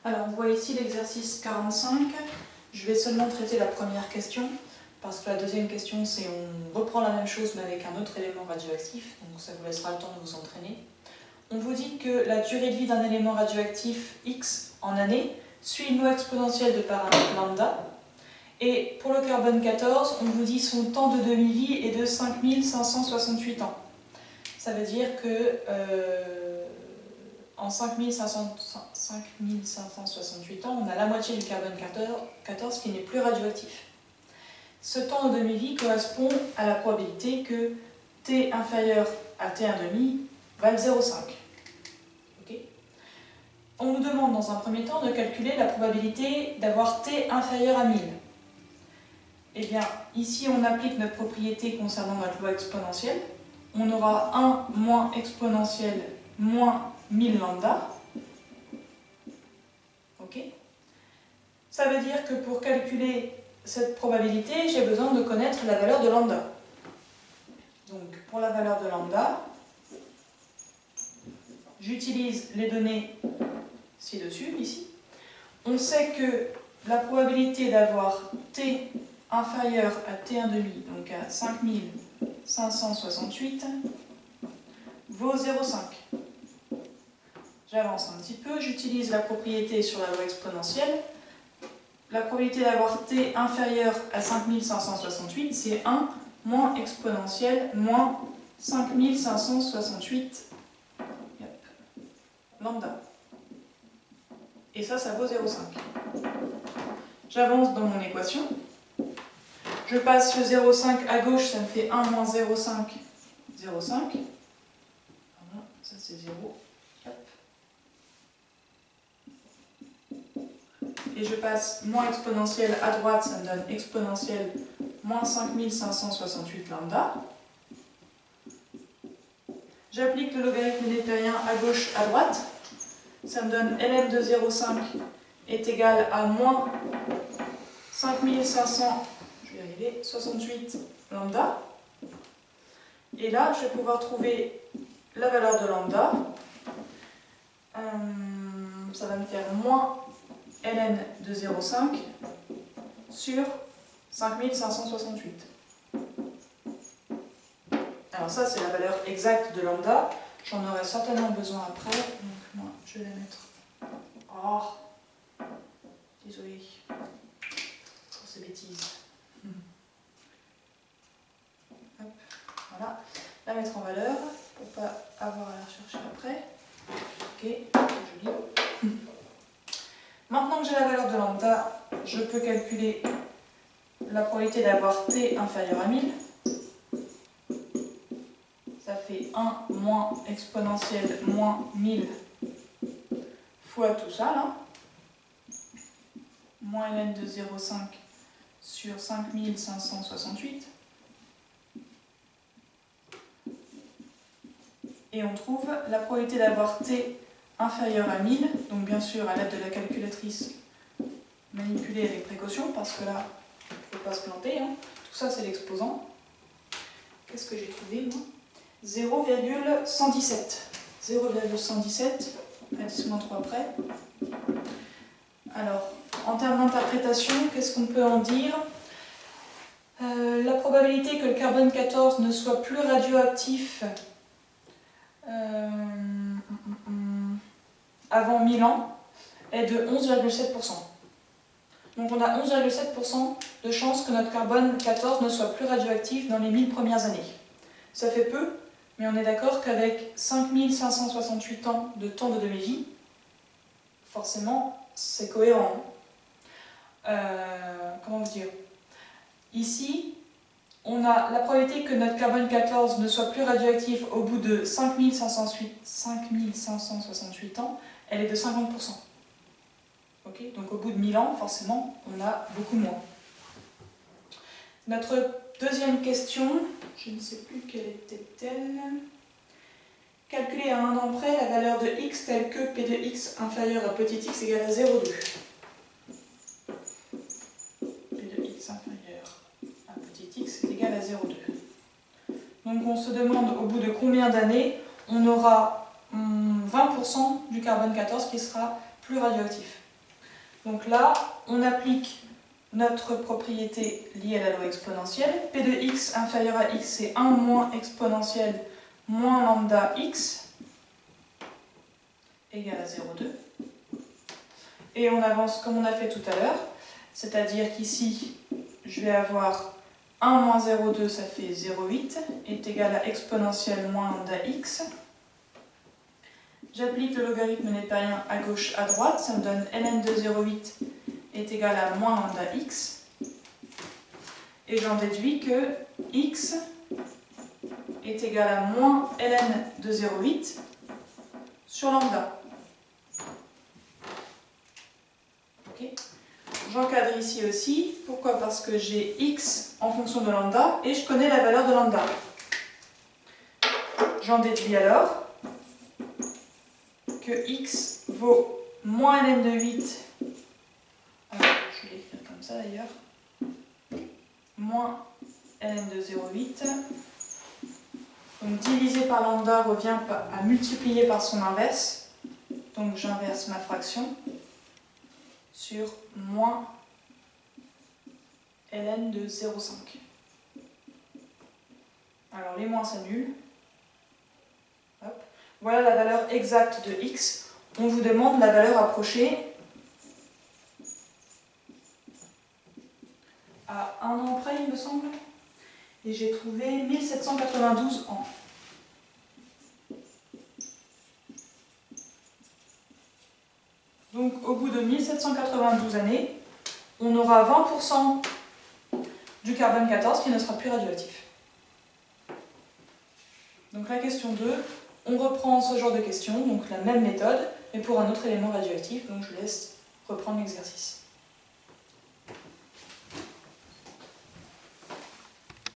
Alors, on voit ici l'exercice 45. Je vais seulement traiter la première question, parce que la deuxième question, c'est on reprend la même chose, mais avec un autre élément radioactif, donc ça vous laissera le temps de vous entraîner. On vous dit que la durée de vie d'un élément radioactif X en années suit une loi exponentielle de paramètre lambda. Et pour le carbone 14, on vous dit son temps de demi-vie est de 5568 ans. Ça veut dire que en 5568 ans, on a la moitié du carbone 14 qui n'est plus radioactif. Ce temps de demi-vie correspond à la probabilité que T inférieur à T1,5 valent 0,5. Okay. On nous demande dans un premier temps de calculer la probabilité d'avoir T inférieur à 1000. Eh bien, ici on applique notre propriété concernant notre loi exponentielle. On aura 1 moins exponentielle moins 1000 lambda. Ok. Ça veut dire que pour calculer cette probabilité, j'ai besoin de connaître la valeur de lambda. Donc, pour la valeur de lambda, j'utilise les données ci-dessus, ici. On sait que la probabilité d'avoir T inférieur à T1,5, donc à 5568, vaut 0,5. J'avance un petit peu, j'utilise la propriété sur la loi exponentielle. La probabilité d'avoir T inférieur à 5568, c'est 1 moins exponentielle moins 5568 lambda. Et ça vaut 0,5. J'avance dans mon équation. Je passe le 0,5 à gauche, ça me fait 1 moins 0,5, 0,5. Voilà, ça c'est 0. Et je passe moins exponentielle à droite, ça me donne exponentielle moins 5568 lambda. J'applique le logarithme népérien à gauche, à droite. Ça me donne ln de 0,5 est égal à moins 5568 lambda. Et là, je vais pouvoir trouver la valeur de lambda. Ça va me faire moins ln de 0,5 sur 5568. Alors ça, c'est la valeur exacte de lambda. J'en aurai certainement besoin après. Donc moi, je vais la mettre... Oh, désolé pour ces bêtises. Hop, voilà. La mettre en valeur pour ne pas avoir à la rechercher après. Ok, joli. Maintenant que j'ai la valeur de lambda, je peux calculer la probabilité d'avoir T inférieur à 1000. Ça fait 1 moins exponentielle moins 1000 fois tout ça, là. Moins ln de 0,5 sur 5568. Et on trouve la probabilité d'avoir T inférieur à 1000, donc bien sûr à l'aide de la calculatrice manipulée avec précaution, parce que là, il ne faut pas se planter, hein. Tout ça c'est l'exposant. Qu'est-ce que j'ai trouvé moi? 0,117. 0,117, à 10-3 près. Alors, en termes d'interprétation, qu'est-ce qu'on peut en dire? La probabilité que le carbone 14 ne soit plus radioactif avant 1000 ans est de 11,7%. Donc on a 11,7% de chances que notre carbone 14 ne soit plus radioactif dans les 1000 premières années. Ça fait peu, mais on est d'accord qu'avec 5568 ans de temps de demi-vie, forcément c'est cohérent. Comment vous dire? Ici, on a la probabilité que notre carbone 14 ne soit plus radioactif au bout de 5568 ans, elle est de 50%. Okay, donc au bout de 1000 ans, forcément, on a beaucoup moins. Notre deuxième question, je ne sais plus quelle était-elle. Calculer à un an près la valeur de x telle que p de x inférieur à petit x égale à 0,2. P de x inférieur à petit x est égal à 0,2. Donc on se demande au bout de combien d'années on aura 20% du carbone 14 qui sera plus radioactif. Donc là, on applique notre propriété liée à la loi exponentielle. P de x inférieur à x, c'est 1 moins exponentielle moins lambda x égale à 0,2. Et on avance comme on a fait tout à l'heure, c'est-à-dire qu'ici, je vais avoir 1 moins 0,2, ça fait 0,8, est égal à exponentielle moins lambda x. J'applique le logarithme népérien à gauche, à droite, ça me donne ln de 0,8 est égal à moins lambda x. Et j'en déduis que x est égal à moins ln de 0,8 sur lambda. Okay. J'encadre ici aussi. Pourquoi? Parce que j'ai x en fonction de lambda et je connais la valeur de lambda. J'en déduis alors que x vaut moins ln de 8. Alors, je vais l'écrire comme ça d'ailleurs. Moins ln de 0,8. Donc divisé par lambda revient à multiplier par son inverse. Donc j'inverse ma fraction sur moins ln de 0,5. Alors les moins s'annulent. Voilà la valeur exacte de x. On vous demande la valeur approchée à 1 an près, il me semble. Et j'ai trouvé 1792 ans. Donc au bout de 1792 années, on aura 20% du carbone 14 qui ne sera plus radioactif. Donc la question 2, on reprend ce genre de questions, donc la même méthode, mais pour un autre élément radioactif, donc je vous laisse reprendre l'exercice.